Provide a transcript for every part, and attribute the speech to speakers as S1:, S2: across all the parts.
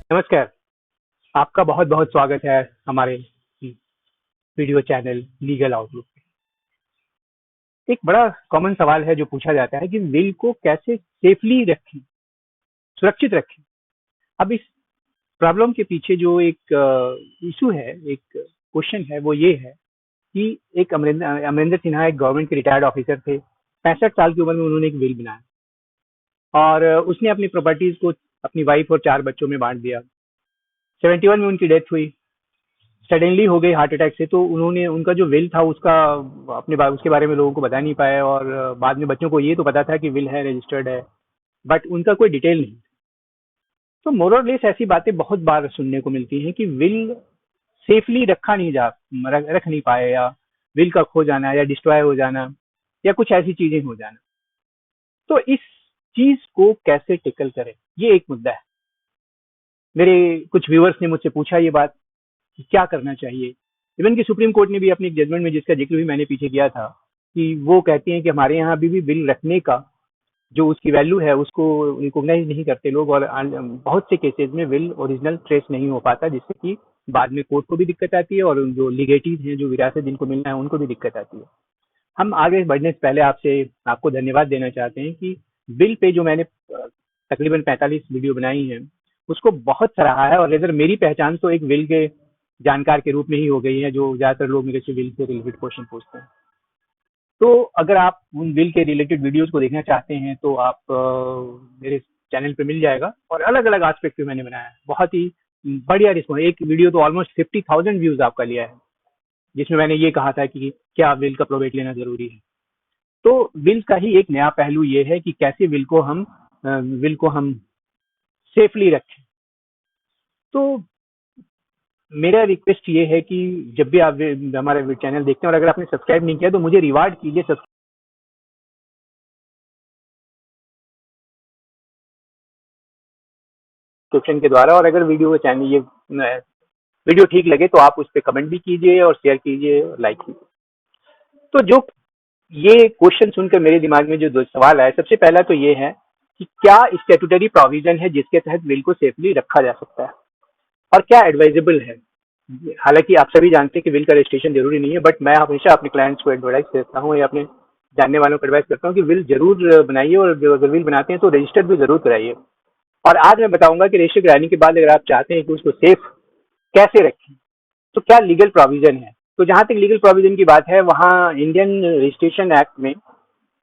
S1: नमस्कार। आपका बहुत बहुत स्वागत है हमारे वीडियो चैनल लीगल आउटलुक पे। एक बड़ा कॉमन सवाल है जो पूछा जाता है कि विल को कैसे सेफली रखें, सुरक्षित रखें। अब इस प्रॉब्लम के पीछे जो एक इशू है, एक क्वेश्चन है, वो ये है कि एक अमरिंदर सिन्हा एक गवर्नमेंट के रिटायर्ड ऑफिसर थे। 65 साल की उम्र में उन्होंने एक विल बनाया और उसने अपनी प्रॉपर्टीज को अपनी वाइफ और 4 बच्चों में बांट दिया। 71 में उनकी डेथ हुई, सडनली हो गई हार्ट अटैक से। तो उन्होंने उनका जो विल था उसका उसके बारे में लोगों को बता नहीं पाया और बाद में बच्चों को ये तो पता था कि विल है, रजिस्टर्ड है, बट उनका कोई डिटेल नहीं। तो मोर और लेस ऐसी बातें बहुत बार सुनने को मिलती हैं कि विल सेफली रखा नहीं जा रख नहीं पाए, या विल का खो जाना, या डिस्ट्रॉय हो जाना, या कुछ ऐसी चीजें हो जाना। तो इस चीज को कैसे टेकल करें, ये एक मुद्दा है। मेरे कुछ व्यूअर्स ने मुझसे पूछा ये बात कि क्या करना चाहिए। इवन कि सुप्रीम कोर्ट ने भी अपनी जजमेंट में, जिसका जिक्र भी मैंने पीछे किया था, कि वो कहती हैं कि हमारे यहाँ अभी भी बिल रखने का जो उसकी वैल्यू है उसको रिकॉग्नाइज नहीं करते लोग, और बहुत से केसेस में विल ओरिजिनल ट्रेस नहीं हो पाता, जिससे कि बाद में कोर्ट को भी दिक्कत आती है और जो लीगेटीज हैं, जो विरासत जिनको मिलना है, उनको भी दिक्कत आती है। हम आगे बढ़ने से पहले आपको धन्यवाद देना चाहते हैं कि बिल पे जो मैंने तकरीबन 45 वीडियो बनाई है उसको बहुत सराहा है, और इधर मेरी पहचान तो एक विल के जानकार के रूप में ही हो गई है, जो ज्यादातर लोग मेरे से विल से रिलेटेड क्वेश्चन पूछते हैं। तो अगर आप उन विल के रिलेटेड वीडियोस को देखना चाहते हैं तो आप मेरे चैनल पे मिल जाएगा, और अलग अलग एस्पेक्ट पे मैंने बनाया है। बहुत ही बढ़िया रिस्पॉन्स, एक वीडियो तो ऑलमोस्ट 50,000 व्यूज आपका लिया है, जिसमें मैंने ये कहा था कि क्या विल का प्रोबेट लेना जरूरी है। तो विल का ही एक नया पहलू ये है कि कैसे विल को हम सेफली रखें। तो मेरा रिक्वेस्ट ये है कि जब भी आप हमारा चैनल देखते हैं, और अगर आपने सब्सक्राइब नहीं किया तो मुझे रिवार्ड कीजिए सब्सक्रिप्शन के द्वारा। और अगर वीडियो ठीक लगे तो आप उस पर कमेंट भी कीजिए और शेयर कीजिए और लाइक कीजिए। तो जो ये क्वेश्चन सुनकर मेरे दिमाग में जो दो सवाल आए, सबसे पहला तो ये है कि क्या स्टेटूटरी प्रोविजन है जिसके तहत विल को सेफली रखा जा सकता है, और क्या एडवाइजेबल है। हालांकि आप सभी जानते हैं कि विल का रजिस्ट्रेशन जरूरी नहीं है, बट मैं हमेशा अपने क्लाइंट्स को एडवाइस देता हूँ या अपने जानने वालों को एडवाइस करता हूँ कि विल जरूर बनाइए, और जो अगर विल बनाते हैं तो रजिस्टर्ड भी जरूर कराइए। और आज मैं बताऊंगा कि रजिस्टर कराने के बाद अगर आप चाहते हैं कि उसको सेफ कैसे रखें, तो क्या लीगल प्रोविजन है। तो जहां तक लीगल प्रोविजन की बात है, वहां इंडियन रजिस्ट्रेशन एक्ट में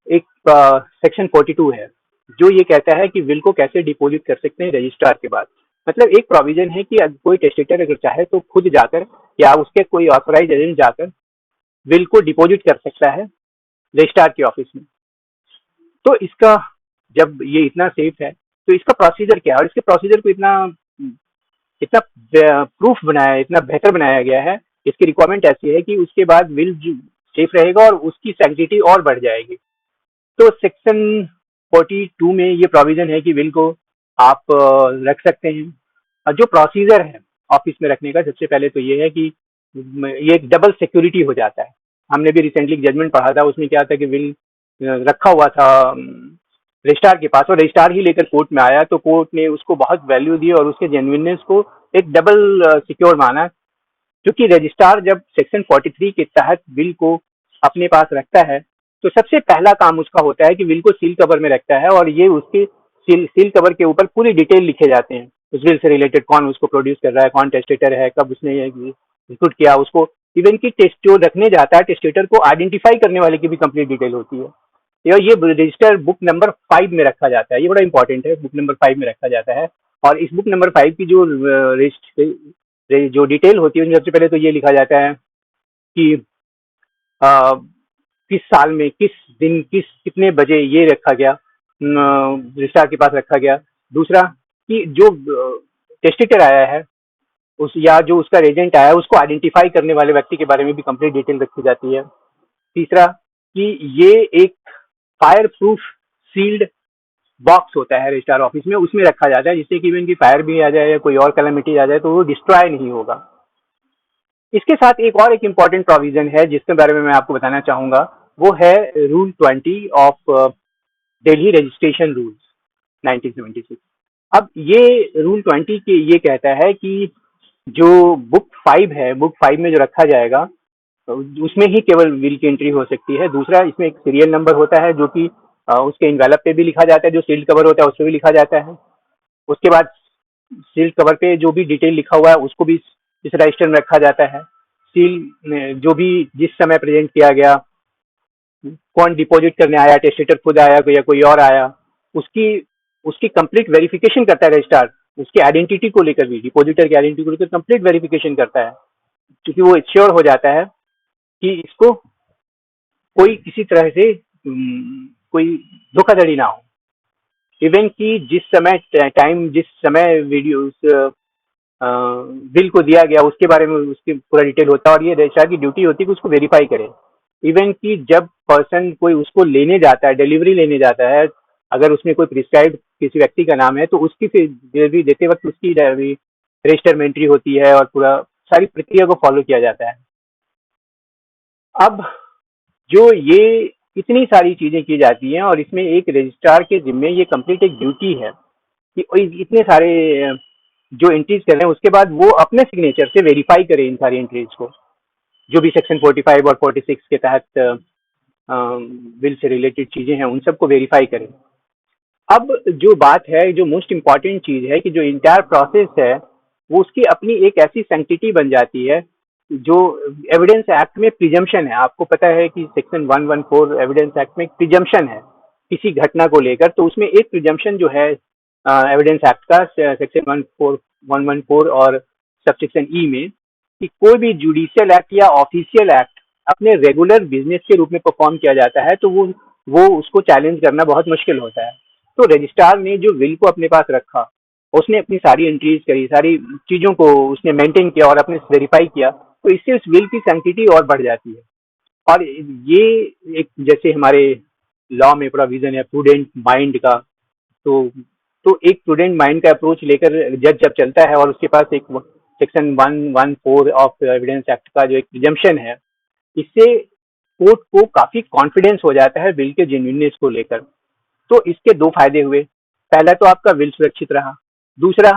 S1: एक सेक्शन 42 है जो ये कहता है कि विल को कैसे डिपॉजिट कर सकते हैं रजिस्ट्रार के बाद। मतलब एक प्रोविजन है कि कोई टेस्टेटर अगर चाहे तो खुद जाकर या उसके कोई ऑथराइज एजेंट जाकर विल को डिपॉजिट कर सकता है रजिस्ट्रार के ऑफिस में। तो इसका, जब ये इतना सेफ है तो इसका प्रोसीजर क्या है, और इसके प्रोसीजर को इतना इतना प्रूफ बनाया, इतना बेहतर बनाया गया है। इसकी रिक्वायरमेंट ऐसी है कि उसके बाद विल सेफ रहेगा और उसकी सैंक्टिटी और बढ़ जाएगी। तो सेक्शन 42 में ये प्रोविजन है कि विल को आप रख सकते हैं। और जो प्रोसीजर है ऑफिस में रखने का, सबसे पहले तो ये है कि ये एक डबल सिक्योरिटी हो जाता है। हमने भी रिसेंटली जजमेंट पढ़ा था, उसमें क्या था कि विल रखा हुआ था रजिस्ट्रार के पास, और रजिस्ट्रार ही लेकर कोर्ट में आया, तो कोर्ट ने उसको बहुत वैल्यू दी और उसके जेन्युइननेस को एक डबल सिक्योर माना। क्योंकि रजिस्ट्रार जब सेक्शन 43 के तहत विल को अपने पास रखता है तो सबसे पहला काम उसका होता है कि विल को सील कवर में रखता है, और ये उसके सील कवर के ऊपर पूरी डिटेल लिखे जाते हैं उस विल से रिलेटेड। कौन उसको प्रोड्यूस कर रहा है, कौन टेस्टेटर है, कब उसने एग्जीक्यूट किया उसको। इवन की टेस्ट जो रखने जाता है टेस्टेटर को आइडेंटिफाई करने वाले की भी कंप्लीट डिटेल होती है। ये रजिस्टर बुक नंबर 5 में रखा जाता है। ये बड़ा इंपॉर्टेंट है, बुक नंबर 5 में रखा जाता है। और इस बुक नंबर 5 की जो डिटेल होती है, उनमें सबसे पहले तो ये लिखा जाता है कि किस साल में, किस दिन, कितने बजे ये रखा गया, रजिस्ट्रार के पास रखा गया। दूसरा कि जो टेस्टेटर आया है उस, या जो उसका एजेंट आया है, उसको आइडेंटिफाई करने वाले व्यक्ति के बारे में भी कंप्लीट डिटेल रखी जाती है। तीसरा कि ये एक फायर प्रूफ सील्ड बॉक्स होता है रजिस्ट्रार ऑफिस में, उसमें रखा जाता है, जिससे कि इवन की फायर भी आ जाए या कोई और कैलेमिटी आ जाए तो वो डिस्ट्रॉय नहीं होगा। इसके साथ एक इम्पॉर्टेंट प्रोविजन है जिसके बारे में मैं आपको बताना चाहूंगा, वो है rule 20 of Delhi registration rules 1976। अब ये रूल 20 के ये कहता है कि जो बुक 5 है, बुक 5 में जो रखा जाएगा उसमें ही केवल विल की एंट्री हो सकती है। दूसरा, इसमें एक सीरियल नंबर होता है जो कि उसके इन्वेलप पे भी लिखा जाता है, जो सील्ड कवर होता है उस पे भी लिखा जाता है। उसके बाद सील कवर पे जो भी डिटेल लिखा हुआ है उसको भी इस रजिस्टर में रखा जाता है। सील में जो भी जिस समय प्रेजेंट किया गया, कौन डिपॉजिट करने आया, टेस्टेटर खुद आया या कोई और आया, उसकी उसकी कंप्लीट वेरिफिकेशन करता है रजिस्ट्रार। उसकी आइडेंटिटी को लेकर भी, डिपॉजिटर की आइडेंटिटी को लेकर कंप्लीट वेरिफिकेशन करता है, क्योंकि वो श्योर हो जाता है कि इसको कोई किसी तरह से कोई धोखाधड़ी ना हो। इवन कि जिस समय टाइम, जिस समय वीडियो उस बिल को दिया गया उसके बारे में उसकी पूरा डिटेल होता है, और ये रजिस्ट्रार की ड्यूटी होती है कि उसको वेरीफाई करे। इवन कि जब पर्सन कोई उसको लेने जाता है, डिलीवरी लेने जाता है, अगर उसमें कोई प्रिस्क्राइब किसी व्यक्ति का नाम है तो उसकी फिर डिलीवरी देते वक्त उसकी रजिस्टर में एंट्री होती है और पूरा सारी प्रक्रिया को फॉलो किया जाता है। अब जो ये इतनी सारी चीजें की जाती हैं और इसमें एक रजिस्ट्रार के जिम्मे ये कंप्लीट एक ड्यूटी है कि इतने सारे जो एंट्रीज कर रहे हैं उसके बाद वो अपने सिग्नेचर से वेरीफाई करें इन सारी एंट्रीज को, जो भी सेक्शन 45 और 46 के तहत बिल से रिलेटेड चीजें हैं उन सबको वेरीफाई करें। अब जो बात है, जो मोस्ट इम्पॉर्टेंट चीज है कि जो इंटायर प्रोसेस है वो उसकी अपनी एक ऐसी सेंटिटी बन जाती है जो एविडेंस एक्ट में प्रिजम्पशन है। आपको पता है कि सेक्शन 114 एविडेंस एक्ट में प्रिजम्पशन है किसी घटना को लेकर, तो उसमें एक प्रिजम्पशन जो है एविडेंस एक्ट का सेक्शन 114 और सबसेक्शन ई में, कि कोई भी जुडिशियल एक्ट या ऑफिशियल एक्ट अपने रेगुलर बिजनेस के रूप में परफॉर्म किया जाता है तो वो उसको चैलेंज करना बहुत मुश्किल होता है। तो रजिस्ट्रार ने जो विल को अपने पास रखा, उसने अपनी सारी एंट्रीज करी, सारी चीजों को उसने मेंटेन किया और अपने वेरीफाई किया, तो इससे उस विल की सैंक्टिटी और बढ़ जाती है। और ये एक, जैसे हमारे लॉ में प्रोविजन है प्रूडेंट माइंड का, तो एक प्रूडेंट माइंड का अप्रोच लेकर जज जब चलता है और उसके पास एक सेक्शन 114 ऑफ एविडेंस एक्ट का जो एक प्रिजम्पशन है, इससे कोर्ट को काफी कॉन्फिडेंस हो जाता है बिल के जेन्युइननेस को लेकर। तो इसके दो फायदे हुए। पहला तो आपका विल सुरक्षित रहा। दूसरा,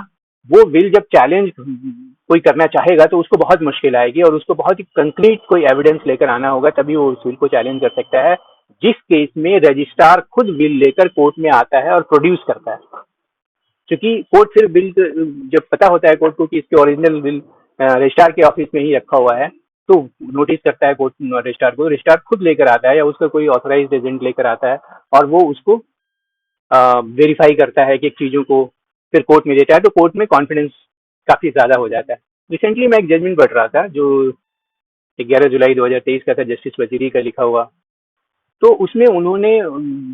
S1: वो विल जब चैलेंज कोई करना चाहेगा तो उसको बहुत मुश्किल आएगी और उसको बहुत ही कंक्रीट कोई एविडेंस लेकर आना होगा, तभी वो उस विल को चैलेंज कर सकता है, जिस केस में रजिस्ट्रार खुद विल लेकर कोर्ट में आता है और प्रोड्यूस करता है। क्योंकि कोर्ट फिर बिल जब पता होता है कोर्ट को कि इसके ओरिजिनल बिल रजिस्ट्रार के ऑफिस में ही रखा हुआ है, तो नोटिस करता है कोर्ट रजिस्ट्रार को, रजिस्ट्रार खुद लेकर आता है या उसका कोई ऑथराइज्ड एजेंट लेकर आता है और वो उसको वेरीफाई करता है कि चीज़ों को फिर कोर्ट में देता है, तो कोर्ट में कॉन्फिडेंस काफ़ी ज़्यादा हो जाता है। रिसेंटली मैं एक जजमेंट पढ़ रहा था जो 11 जुलाई 2023 का था, जस्टिस वजीरी का लिखा हुआ। तो उसमें उन्होंने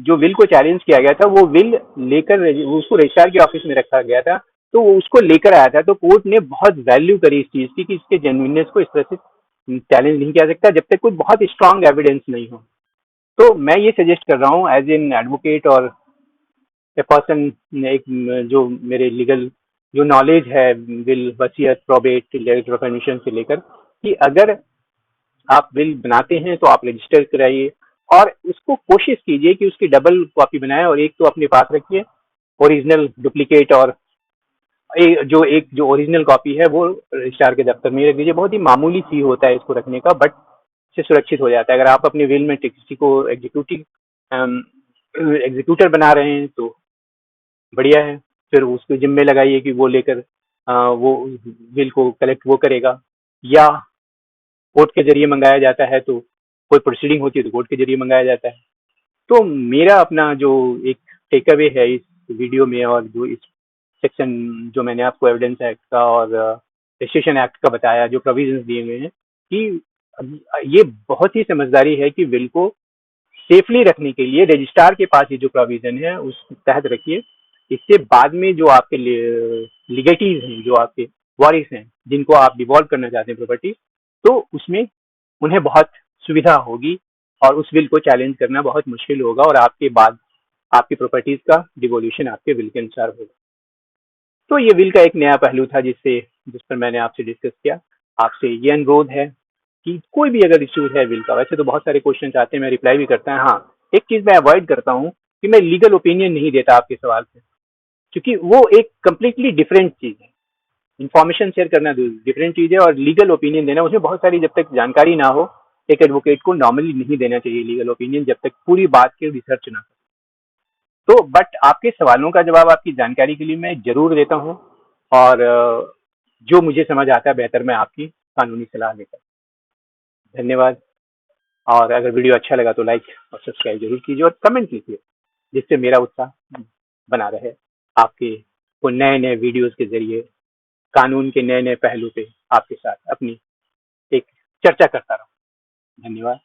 S1: जो विल को चैलेंज किया गया था वो विल लेकर उसको रजिस्ट्रार के ऑफिस में रखा गया था, तो वो उसको लेकर आया था। तो कोर्ट ने बहुत वैल्यू करी इस चीज़ की कि इसके जेन्युइननेस को इस तरह से चैलेंज नहीं किया सकता जब तक कोई बहुत स्ट्रांग एविडेंस नहीं हो। तो मैं ये सजेस्ट कर रहा हूँ एज एन एडवोकेट और ए पर्सन, एक जो मेरे लीगल जो नॉलेज है विल, वसीयत, प्रोबेट, लेटर ऑफ एडमिशन से लेकर, कि अगर आप विल बनाते हैं तो आप रजिस्टर कराइए और उसको कोशिश कीजिए कि उसकी डबल कॉपी बनाएं और एक तो अपने पास रखिए ओरिजिनल, डुप्लीकेट, और जो ओरिजिनल कॉपी है वो रजिस्ट्रार के दफ्तर में ही रख दीजिए। बहुत ही मामूली फी होता है इसको रखने का, बट से सुरक्षित हो जाता है। अगर आप अपने विल में किसी को एग्जीक्यूटर बना रहे हैं तो बढ़िया है, फिर उसको जिम्मे लगाइए कि वो लेकर वो बिल को कलेक्ट वो करेगा, या कोर्ट के जरिए मंगाया जाता है तो कोई प्रोसीडिंग होती है तो कोर्ट के जरिए मंगाया जाता है। तो मेरा अपना जो एक टेक अवे है इस वीडियो में, और जो इस सेक्शन जो मैंने आपको एविडेंस एक्ट का और रजिस्ट्रेशन एक्ट का बताया, जो प्रोविजंस दिए हुए हैं, कि ये बहुत ही समझदारी है कि बिल को सेफली रखने के लिए रजिस्ट्रार के पास ये जो प्रोविजन है उस तहत रखिए। इससे बाद में जो आपके लिगेटीज हैं, जो आपके वारिस हैं, जिनको आप डिवॉल्व करना चाहते हैं प्रॉपर्टी, तो उसमें उन्हें बहुत सुविधा होगी और उस विल को चैलेंज करना बहुत मुश्किल होगा और आपके बाद आपकी प्रॉपर्टीज का डिवोल्यूशन आपके विल के अनुसार होगा। तो ये विल का एक नया पहलू था जिस पर मैंने आपसे डिस्कस किया। आपसे ये अनुरोध है कि कोई भी अगर इश्यूज है विल का, वैसे तो बहुत सारे क्वेश्चन आते हैं, मैं रिप्लाई भी करता है। हाँ, एक चीज मैं अवॉइड करता हूँ कि मैं लीगल ओपिनियन नहीं देता आपके सवाल पे, क्योंकि वो एक कंप्लीटली डिफरेंट चीज है। इंफॉर्मेशन शेयर करना डिफरेंट चीज है, और लीगल ओपिनियन देना उसमें बहुत सारी, जब तक जानकारी ना हो, एक एडवोकेट को नॉर्मली नहीं देना चाहिए लीगल ओपिनियन जब तक पूरी बात की रिसर्च ना हो। तो बट आपके सवालों का जवाब आपकी जानकारी के लिए मैं जरूर देता हूँ, और जो मुझे समझ आता है बेहतर मैं आपकी कानूनी सलाह लेता हूँ। धन्यवाद। और अगर वीडियो अच्छा लगा तो लाइक और सब्सक्राइब जरूर कीजिए, और कमेंट कीजिए, जिससे मेरा उत्साह बना रहे आपके को नए नए वीडियोस के जरिए कानून के नए नए पहलू पे आपके साथ अपनी एक चर्चा करता रहूं। धन्यवाद।